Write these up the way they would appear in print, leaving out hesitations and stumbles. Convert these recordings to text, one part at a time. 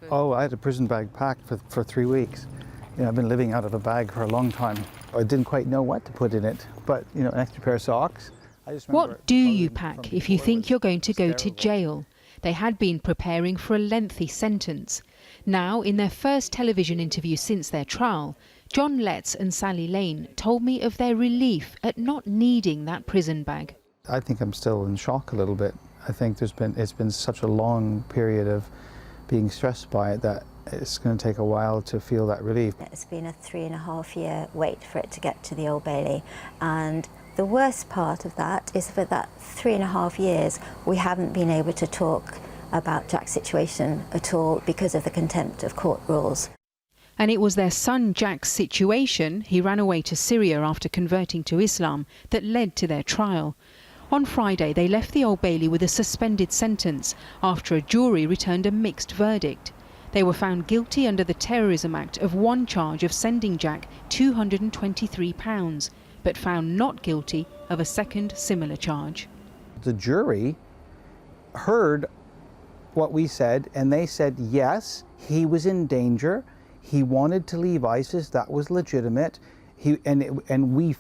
Oh, I had a prison bag packed for 3 weeks. You know, I've been living out of a bag for a long time. I didn't quite know what to put in it, but, you know, an extra pair of socks. What do you pack if you think you're going to go to jail? They had been preparing for a lengthy sentence. Now, in their first television interview since their trial, John Letts and Sally Lane told me of their relief at not needing that prison bag. I think I'm still in shock a little bit. I think it's been such a long period of being stressed by it that it's going to take a while to feel that relief. It's been a 3.5-year wait for it to get to the Old Bailey, and the worst part of that is for that 3.5 years we haven't been able to talk about Jack's situation at all because of the contempt of court rules. And it was their son Jack's situation, he ran away to Syria after converting to Islam, that led to their trial. On Friday they left the Old Bailey with a suspended sentence after a jury returned a mixed verdict. They were found guilty under the Terrorism Act of one charge of sending Jack £223, but found not guilty of a second similar charge. The jury heard what we said, and they said yes, he was in danger, he wanted to leave ISIS, that was legitimate, and we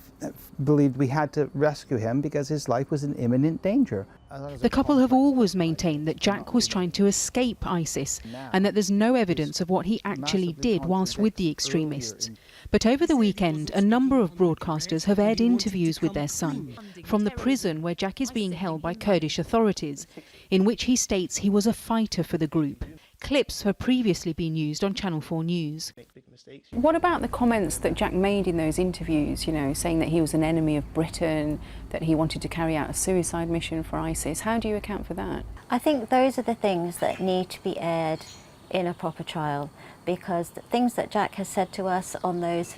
believed we had to rescue him because his life was in imminent danger. The couple have always maintained that Jack was trying to escape ISIS and that there's no evidence of what he actually did whilst with the extremists. But over the weekend, a number of broadcasters have aired interviews with their son from the prison where Jack is being held by Kurdish authorities, in which he states he was a fighter for the group. Clips have previously been used on Channel 4 News. What about the comments that Jack made in those interviews, you know, saying that he was an enemy of Britain, that he wanted to carry out a suicide mission for ISIS? How do you account for that? I think those are the things that need to be aired in a proper trial, because the things that Jack has said to us on those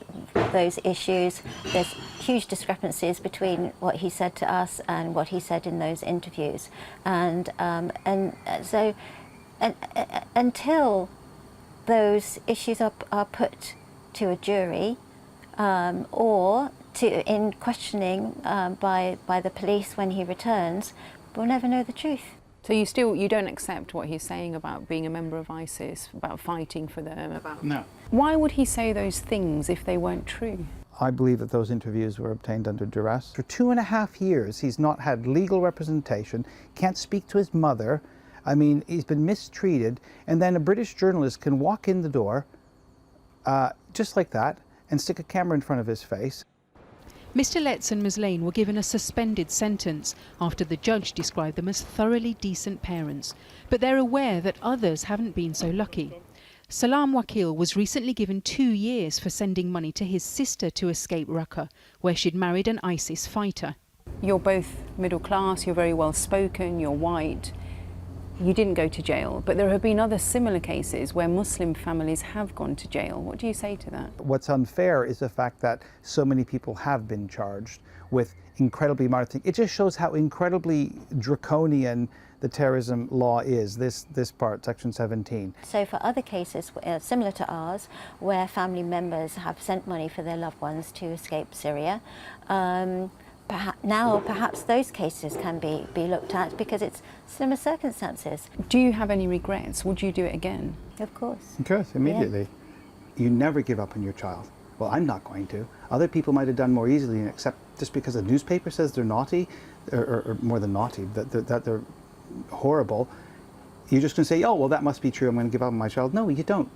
issues, there's huge discrepancies between what he said to us and what he said in those interviews. And so until those issues are put to a jury or in questioning by the police when he returns, we'll never know the truth. So you don't accept what he's saying about being a member of ISIS, about fighting for them, about... No. Why would he say those things if they weren't true? I believe that those interviews were obtained under duress. For 2.5 years he's not had legal representation, can't speak to his mother. I mean, he's been mistreated, and then a British journalist can walk in the door just like that and stick a camera in front of his face. Mr. Letts and Ms. Lane were given a suspended sentence after the judge described them as thoroughly decent parents, but they're aware that others haven't been so lucky. Salam Wakil was recently given 2 years for sending money to his sister to escape Raqqa, where she'd married an ISIS fighter. You're both middle class, you're very well spoken, you're white. You didn't go to jail, but there have been other similar cases where Muslim families have gone to jail. What do you say to that? What's unfair is the fact that so many people have been charged with incredibly minor things. It just shows how incredibly draconian the terrorism law is, this part, Section 17. So for other cases similar to ours, where family members have sent money for their loved ones to escape Syria, perhaps those cases can be looked at because it's similar circumstances. Do you have any regrets? Would you do it again? Of course. Of course, immediately. Yeah. You never give up on your child. Well, I'm not going to. Other people might have done more easily, except just because a newspaper says they're naughty, or more than naughty, that they're horrible, you're just going to say, oh, well, that must be true, I'm going to give up on my child. No, you don't.